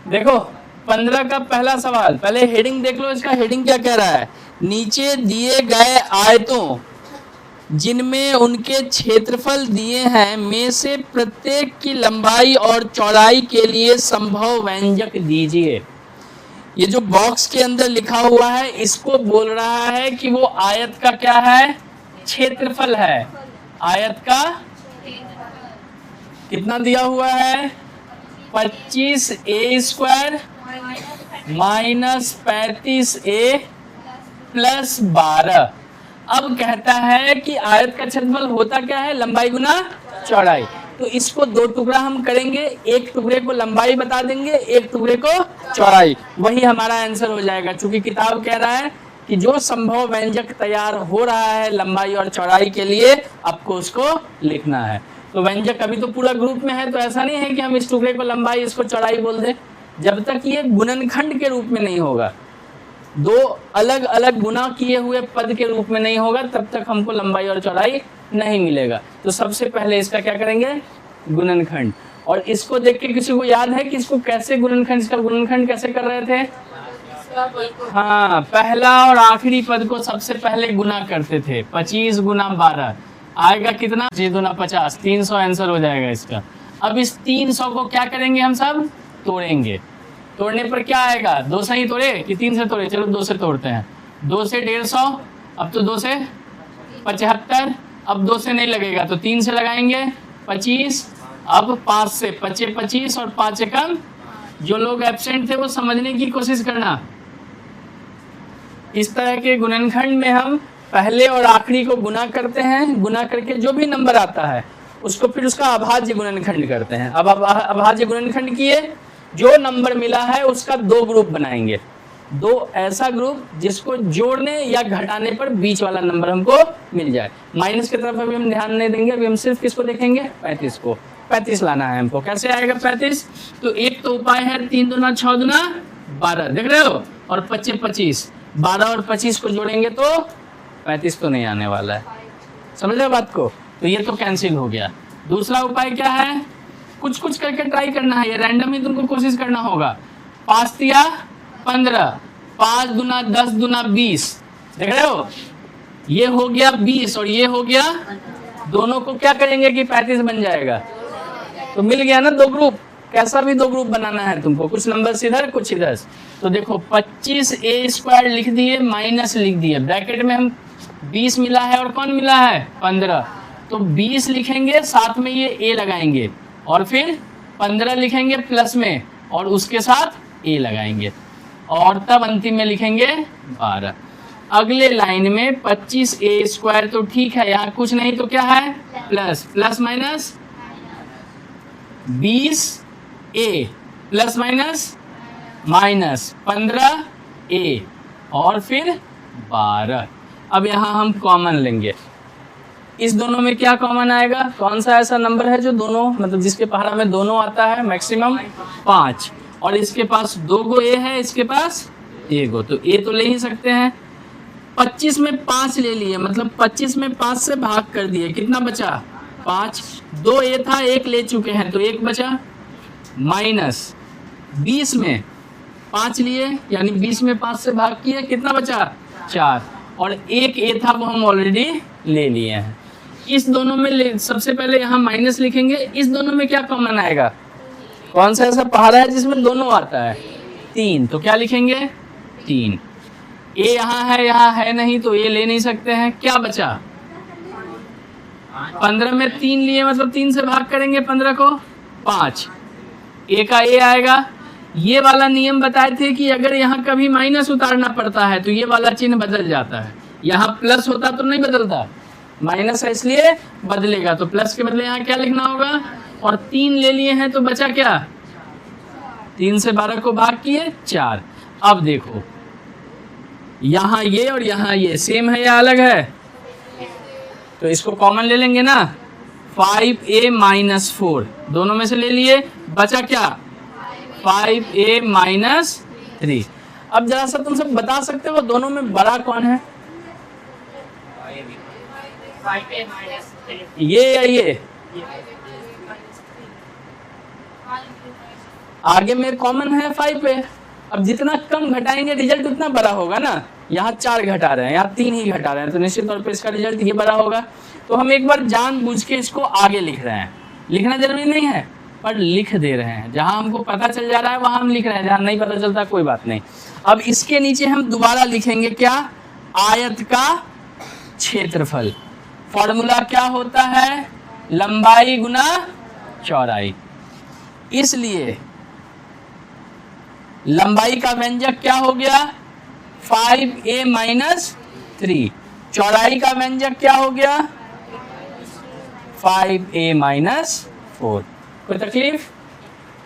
देखो 15 का पहला सवाल, पहले हेडिंग देख लो, इसका हेडिंग क्या कह रहा है। नीचे दिए गए आयतों जिनमें उनके क्षेत्रफल दिए हैं में से प्रत्येक की लंबाई और चौड़ाई के लिए संभव व्यंजक दीजिए। ये जो बॉक्स के अंदर लिखा हुआ है इसको बोल रहा है कि वो आयत का क्या है, क्षेत्रफल है। आयत का कितना दिया हुआ है, 25a² माइनस 35a प्लस 12। अब कहता है कि आयत का क्षेत्रफल होता क्या है, लंबाई गुना चौड़ाई। तो इसको दो टुकड़ा हम करेंगे, एक टुकड़े को लंबाई बता देंगे, एक टुकड़े को चौड़ाई, वही हमारा आंसर हो जाएगा। क्योंकि किताब कह रहा है कि जो संभव व्यंजक तैयार हो रहा है लंबाई और चौड़ाई के लिए आपको उसको लिखना है। तो व्यंजक अभी तो पूरा ग्रुप में है, तो ऐसा नहीं है कि हम इस टुकड़े को लंबाई इसको चौड़ाई बोल दें। जब तक ये गुणनखंड के रूप में नहीं होगा, दो अलग अलग गुना किए हुए पद के रूप में नहीं होगा, तब तक हमको लंबाई और चौड़ाई नहीं मिलेगा। तो सबसे पहले इसका क्या करेंगे, गुणनखंड। और इसको देख के किसी को याद है कि इसको कैसे गुणनखंड, इसका गुणनखंड कैसे कर रहे थे। हाँ, पहला और आखिरी पद को सबसे पहले गुना करते थे। 25 गुना 12 आएगा कितना, 25 गुना 50, 300 आंसर हो जाएगा इसका। अब इस 300 को क्या करेंगे, हम सब तोड़ेंगे। तोड़ने पर क्या आएगा, 2 से ही तोड़े कि 3 से तोड़े, चलो 2 से तोड़ते हैं। 2 से 150, अब तो 2 से 75, अब 2 से नहीं लगेगा तो 3 से लगाएंगे 25, अब 5 से 25 और 5 एकम। जो लोग एब्सेंट थे वो समझने की कोशिश करना। इस तरह के गुणनखंड में हम पहले और आखिरी को गुना करते हैं, गुना करके जो भी नंबर आता है उसको फिर उसका अभाज्य गुणनखंड करते हैं। अब अभाज्य गुणनखंड किए, जो नंबर मिला है उसका 2 ग्रुप बनाएंगे। 2 ऐसा ग्रुप जिसको जोड़ने या घटाने पर बीच वाला नंबर हमको मिल जाए। माइनस की तरफ अभी हम ध्यान नहीं देंगे, अभी हम सिर्फ किसको देखेंगे, 35 को। 35 लाना है हमको। कैसे आएगा 35, तो एक तो उपाय है 3 दूना 6 दूना 12, देख रहे हो, और 25 25, 12 और 25 को जोड़ेंगे तो 35 तो नहीं आने वाला है। समझ रहे बात को, तो ये तो कैंसिल हो गया। दूसरा उपाय क्या है, कुछ कुछ करके ट्राई करना है, ये रैंडम ही तुमको कोशिश करना होगा। 5 तिया 15, 5 दूना 10 दूना 20, देख रहे हो, ये हो गया 20 और ये हो गया, दोनों को क्या करेंगे कि 35 बन जाएगा। तो मिल गया ना 2 ग्रुप। कैसा भी 2 ग्रुप बनाना है तुमको, कुछ नंबर इधर कुछ इधर। तो देखो 25a² लिख दिए, माइनस लिख दिए, ब्रैकेट में हम 20 मिला है और कौन मिला है 15, तो 20 लिखेंगे, साथ में ये a लगाएंगे, और फिर 15 लिखेंगे प्लस में और उसके साथ a लगाएंगे, और तब अंतिम में लिखेंगे 12। अगले लाइन में 25a² तो ठीक है, यहाँ कुछ नहीं तो क्या है, plus, plus minus 20a plus minus minus 15a और फिर 12। अब यहाँ हम कॉमन लेंगे, इस दोनों में क्या कॉमन आएगा, कौन सा ऐसा नंबर है जो दोनों, मतलब जिसके पहाड़ा में दोनों आता है, मैक्सिमम 5, और इसके पास 2 गो a है, इसके पास 1 गो, तो a तो ले ही सकते हैं। 25 में 5 ले लिए, मतलब 25 में 5 से भाग कर दिए, कितना बचा 5, 2 a था 1 ले चुके हैं तो 1 बचा, माइनस 20 में 5 लिए, यानी 20 में 5 से भाग किए, कितना बचा 4, और 1 a था वो हम ऑलरेडी ले लिए हैं। इस दोनों में सबसे पहले यहाँ माइनस लिखेंगे, इस दोनों में क्या कॉमन आएगा, कौन सा ऐसा पहाड़ा है जिसमें दोनों आता है, 3, तो क्या लिखेंगे 3। a यहाँ है नहीं तो a ले नहीं सकते हैं, क्या बचा 15 में 3 लिए, मतलब 3 से भाग करेंगे 15 को 5, a का a आएगा। ये वाला नियम बताए थे कि अगर यहाँ कभी माइनस उतारना पड़ता है तो ये वाला चिन्ह बदल जाता है, यहाँ प्लस होता तो नहीं बदलता, माइनस है इसलिए बदलेगा, तो प्लस के बदले यहाँ क्या लिखना होगा, और 3 ले लिए हैं तो बचा क्या, 3 से 12 को भाग किए 4। अब देखो यहाँ ये और यहाँ ये सेम है या अलग है, तो इसको कॉमन ले लेंगे ना, 5a माइनस 4 दोनों में से ले लिए, बचा क्या 5a माइनस 3। अब जरा सा तुम सब बता सकते हो दोनों में बड़ा कौन है, ये या ये? आगे में कॉमन है 5a। अब जितना कम घटाएंगे रिजल्ट उतना बड़ा होगा ना। यहाँ 4 घटा रहे हैं, यहाँ 3 ही घटा रहे हैं, तो निश्चित तौर पे इसका रिजल्ट ये बड़ा होगा। तो हम एक बार जानबूझ के इसको आगे लिख रहे हैं, लिखना जरूरी नहीं है पर लिख दे रहे हैं। जहाँ हमको पता चल जा रहा है वहाँ हम लिख रहे हैं, जहाँ नहीं पता चलता कोई बात नहीं। अब इसके नीचे हम दोबारा लिखेंगे क्या, आयत का क्षेत्रफल। फॉर्मूला क्या होता है, लंबाई गुना चौड़ाई। इसलिए लंबाई का व्यंजक क्या हो गया 5a माइनस 3, चौड़ाई का व्यंजक क्या हो गया 5a माइनस 4। कोई तकलीफ,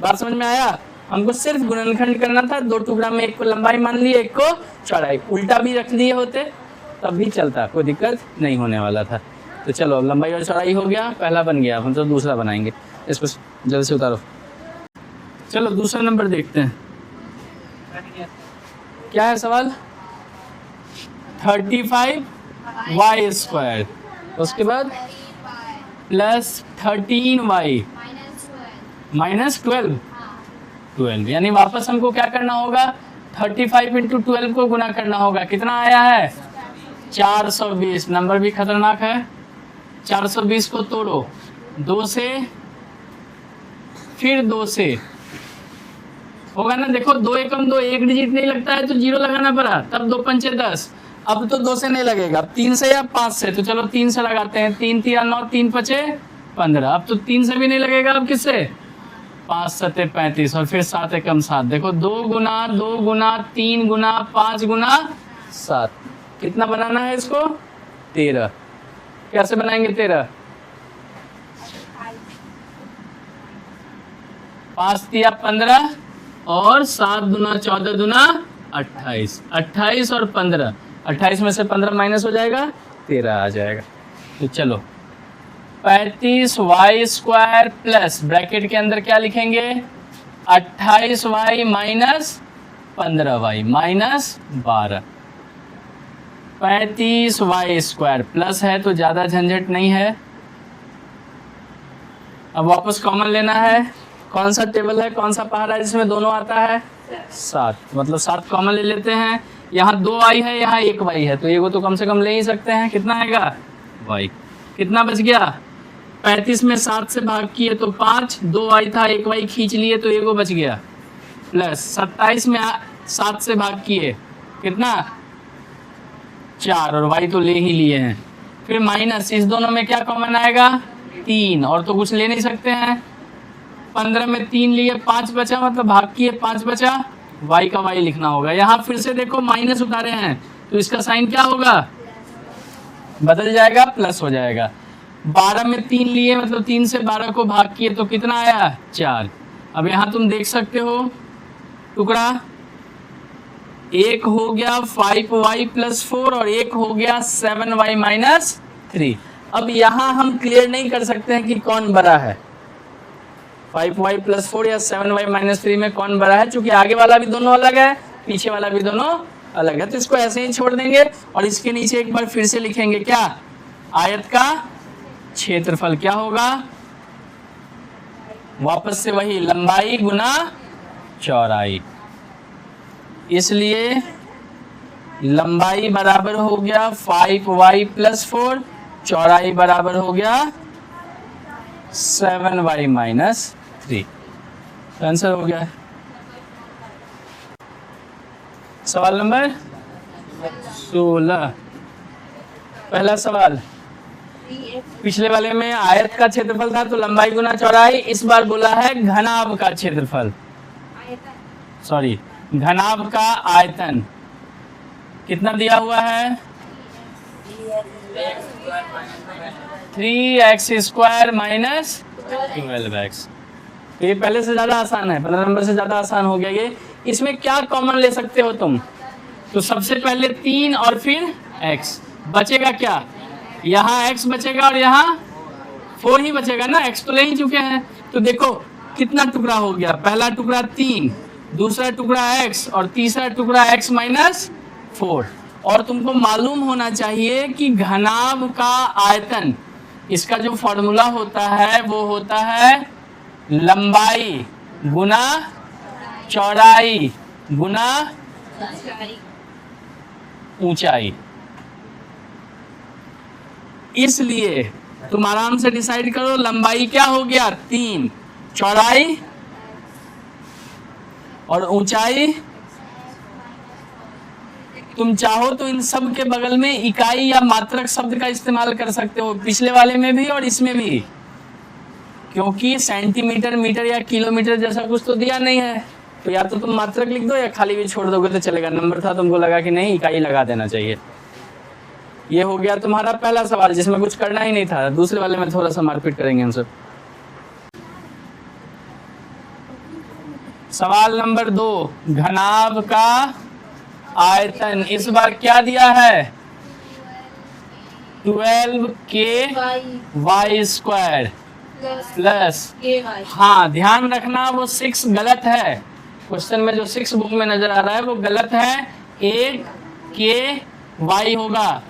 बात समझ में आया? हमको सिर्फ गुणनखंड करना था, 2 टुकड़ा में एक को लंबाई मान ली, एक को चौड़ाई। उल्टा भी रख दिए होते तब भी चलता, कोई दिक्कत नहीं होने वाला था। तो चलो अब लंबाई और चौड़ाई हो गया, पहला बन गया, हम तो दूसरा बनाएंगे। इसको जल्दी से उतारो। चलो दूसरा नंबर देखते हैं, क्या है सवाल, 35y स्क्वायर, उसके बाद प्लस 13y माइनस 12, यानी वापस हमको क्या करना होगा 35 इंटू 12 को गुना करना होगा। कितना आया है 420। नंबर भी खतरनाक है। 420 को तोड़ो, 2 से फिर 2 से होगा ना। देखो 2 एकम 2, एक डिजिट नहीं लगता है तो 0 लगाना पड़ा, तब 2 पंचे 10। अब तो 2 से नहीं लगेगा, 3 से या 5 से, तो चलो 3 से लगाते हैं। 3 3 9, 3 5 15। अब तो 3 से भी नहीं लगेगा, अब किससे 5 7 35 और फिर 7 एकम 7। देखो 2 गुना 2 गुना 3 गुना 5 गुना 7। कितना बनाना है इसको 13। कैसे बनाएंगे 13, 5 तिया 15 और 7 दूना 14 दूना 28। 28 और 15, 28 में से 15 माइनस हो जाएगा, 13 आ जाएगा। तो चलो 35y स्क्वायर प्लस ब्रैकेट के अंदर क्या लिखेंगे 28y minus 15y minus 12। 35y square plus है तो ज़्यादा झंझट नहीं है। अब वापस कॉमन लेना है। कौन सा टेबल है, कौन सा पहाड़ा है जिसमें दोनों आता है 7, मतलब 7 कॉमन ले लेते हैं। यहाँ 2y है, यहाँ 1y है, तो ये को तो कम से कम ले ही सकते हैं। कितना आएगा y, कितना बच गया 35 में 7 से भाग किए तो 5, 2y था 1y खींच लिए तो ये को बच गया, प्लस 27 में 7 से भाग किए कितना 4 और y तो ले ही लिए हैं, फिर माइनस इस दोनों में क्या कॉमन आएगा 3, और तो कुछ ले नहीं सकते हैं। 15 में 3 लिए 5 बचा, मतलब भाग किए 5 बचा, y का y लिखना होगा। यहाँ फिर से देखो माइनस उतारे हैं तो इसका साइन क्या होगा बदल जाएगा, प्लस हो जाएगा। 12 में 3 लिए, मतलब 3 से 12 को भाग किए तो कितना आया 4। अब यहाँ तुम देख सकते हो टुकड़ा, एक हो गया 5y प्लस 4 और एक हो गया 7y माइनस 3। अब यहाँ हम क्लियर नहीं कर सकते हैं कि कौन बड़ा है, 5y प्लस 4 या 7y माइनस 3 में कौन बड़ा है, क्योंकि आगे वाला भी दोनों अलग है, पीछे वाला भी दोनों अलग है। तो इसको ऐसे ही छोड़ देंगे और इसके नीचे एक बार फिर से लिखेंगे क्या, आयत का क्षेत्रफल क्या होगा, वापस से वही लंबाई गुना चौड़ाई। इसलिए लंबाई बराबर हो गया 5y प्लस 4, चौड़ाई बराबर हो गया 7y माइनस 3। आंसर हो गया है। सवाल नंबर 16, पहला सवाल। पिछले वाले में आयत का क्षेत्रफल था तो लंबाई गुना चौड़ाई, इस बार बोला है घनाभ का क्षेत्रफल, सॉरी घनाभ का आयतन। कितना दिया हुआ है 3x स्क्वायर माइनस 12x। ये पहले से ज़्यादा आसान है, 15 नंबर से ज़्यादा आसान हो गया ये। इसमें क्या कॉमन ले सकते हो तुम, तो सबसे पहले 3 और फिर x, बचेगा क्या यहाँ x बचेगा और यहाँ 4 ही बचेगा ना, x तो ले ही चुके हैं। तो देखो कितना टुकड़ा हो गया, पहला टुकड़ा 3, दूसरा टुकड़ा x और तीसरा टुकड़ा x माइनस 4। और तुमको मालूम होना चाहिए कि घनाभ का आयतन, इसका जो फॉर्मूला होता है वो होता है लंबाई गुना चौड़ाई गुना ऊंचाई। इसलिए तुम आराम से डिसाइड करो, लंबाई क्या हो गया 3, चौड़ाई और ऊंचाई। तुम चाहो तो इन सब के बगल में इकाई या मात्रक शब्द का इस्तेमाल कर सकते हो, पिछले वाले में भी और इसमें भी, क्योंकि सेंटीमीटर, मीटर या किलोमीटर जैसा कुछ तो दिया नहीं है। तो या तो तुम मात्रक लिख दो या खाली भी छोड़ दोगे तो चलेगा। नंबर था, तुमको लगा कि नहीं इकाई लगा देना चाहिए। ये हो गया तुम्हारा पहला सवाल जिसमें कुछ करना ही नहीं था। दूसरे वाले में थोड़ा सा मारपीट करेंगे हम सब। सवाल नंबर 2, घनाभ का आयतन। इस बार क्या दिया है 12k/y² प्लस, हाँ ध्यान रखना वो 6 गलत है। क्वेश्चन में जो 6 बुक में नजर आ रहा है वो गलत है, 8k/y होगा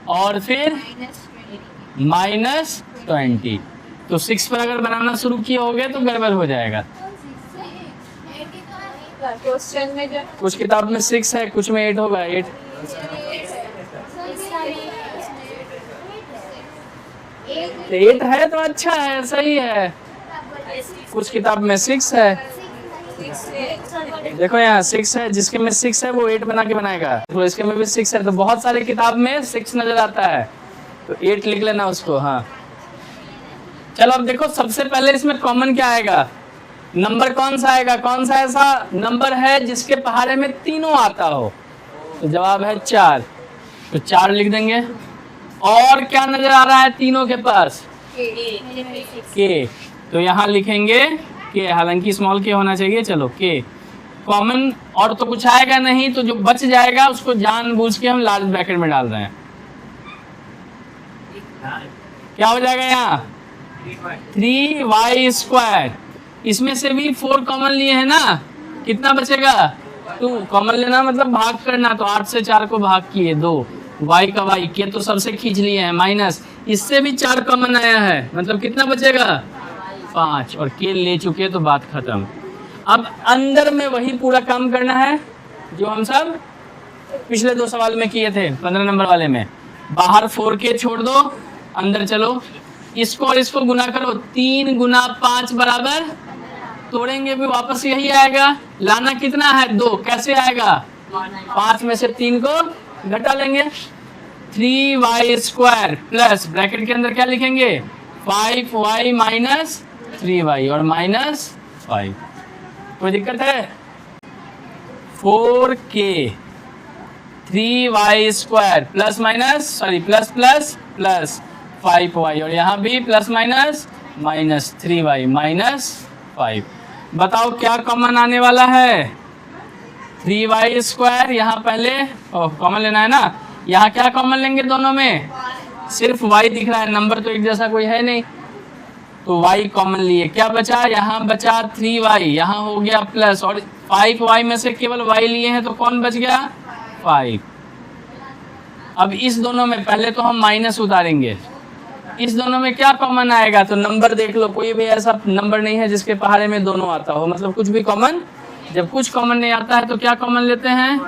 और फिर -20। तो 6 पर अगर बनाना शुरू किए होगे तो गड़बड़ हो जाएगा। क्वेश्चन में जो कुछ किताब में 6 है, कुछ में 8 होगा। 8 है तो अच्छा है, सही है। कुछ किताब में 6 है, देखो यहाँ 6 है, जिसके में 6 है वो 8 बना के बनाएगा। तो इसके में भी 6 है, तो बहुत सारे किताब में 6 नजर आता है, तो 8 लिख लेना उसको। हाँ चलो अब देखो, सबसे पहले इसमें कॉमन क्या आएगा, नंबर कौन सा आएगा, कौन सा ऐसा नंबर है जिसके पहाड़े में तीनों आता हो। तो जवाब है 4, तो 4 लिख देंगे। और क्या नजर आ रहा है तीनों के पास, के, तो यहाँ लिखेंगे के, हालांकि स्मॉल के होना चाहिए। चलो के कॉमन, और तो कुछ आएगा नहीं, तो जो बच जाएगा उसको जानबूझ के हम लार्ज ब्रैकेट में डाल रहे हैं। क्या हो जाएगा यहाँ 3y²। इसमें से भी 4 कॉमन लिए है ना, कितना बचेगा 2। कॉमन लेना मतलब भाग करना, तो 8 से 4 को भाग किए 2, y का y, के तो सबसे खींच लिए हैं, माइनस इससे भी 4 कॉमन आया है, मतलब कितना बचेगा 5, और के ले चुके तो बात खत्म। अब अंदर में वही पूरा काम करना है जो हम सब पिछले 2 सवाल में किए थे, 15 नंबर वाले में। बाहर 4k छोड़ दो, अंदर चलो, इसको और इसको गुना करो, 3 गुना 5 बराबर, तोड़ेंगे भी वापस यही आएगा। लाना कितना है 2, कैसे आएगा 5 में से 3 को घटा लेंगे, 3y² प्लस ब्रैकेट के अंदर क्या लिखेंगे 5y माइनस 3y और -5। कोई दिक्कत है 4k 3y² plus minus, sorry plus plus plus 5y, और यहाँ भी प्लस माइनस -3y -5। बताओ क्या कॉमन आने वाला है 3y²। यहाँ पहले कॉमन लेना है ना, यहाँ क्या कॉमन लेंगे दोनों में, सिर्फ y दिख रहा है, नंबर तो एक जैसा कोई है नहीं, तो y कॉमन लिए। क्या बचा, यहाँ बचा 3y, यहाँ हो गया प्लस, और 5y में से केवल y लिए हैं तो कौन बच गया 5। अब इस दोनों में पहले तो हम माइनस उतारेंगे, इस दोनों में क्या कॉमन आएगा, तो नंबर देख लो, कोई भी ऐसा नंबर नहीं है जिसके पहाड़े में दोनों आता हो, मतलब कुछ भी कॉमन। जब कुछ कॉमन नहीं आता है तो क्या कॉमन लेते हैं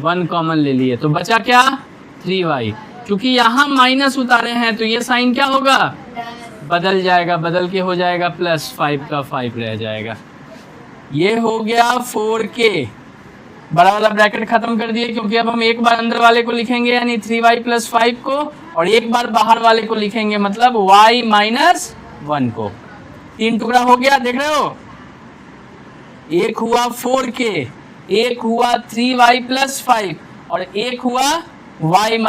1 कॉमन ले लिए, तो बचा क्या 3y। क्योंकि यहाँ माइनस उतारे हैं तो ये साइन क्या होगा, बदल जाएगा, बदल के हो जाएगा +5 का 5 रह जाएगा। ये हो गया 4k, बड़ा वाला ब्रैकेट खत्म कर दिए, क्योंकि अब हम एक बार अंदर वाले को लिखेंगे यानी 3y + 5 को, और एक बार बाहर वाले को लिखेंगे मतलब y - 1 को। 3 टुकड़ा हो गया, देख रहे हो, एक हुआ 4k, एक हुआ 3y + 5 और एक हुआ y -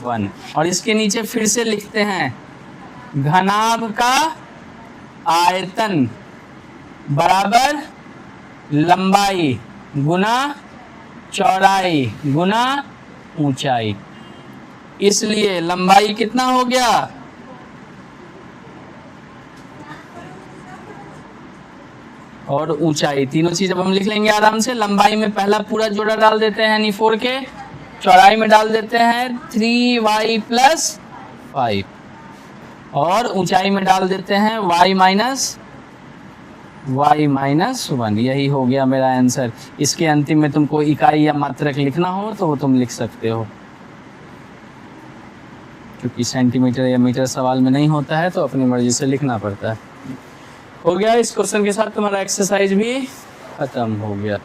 1। और इसके नीचे फिर से लिखते हैं घनाभ का आयतन बराबर लंबाई गुना चौड़ाई गुना ऊंचाई। इसलिए लंबाई कितना हो गया, और ऊंचाई, तीनों चीज अब हम लिख लेंगे आराम से। लंबाई में पहला पूरा जोड़ा डाल देते हैं यानी 4 के, चौड़ाई में डाल देते हैं 3y + 5, और ऊंचाई में डाल देते हैं y - 1। यही हो गया मेरा आंसर। इसके अंतिम में तुमको इकाई या मात्रक लिखना हो तो वो तुम लिख सकते हो, क्योंकि सेंटीमीटर या मीटर सवाल में नहीं होता है तो अपनी मर्जी से लिखना पड़ता है। हो गया, इस क्वेश्चन के साथ तुम्हारा एक्सरसाइज भी खत्म हो गया।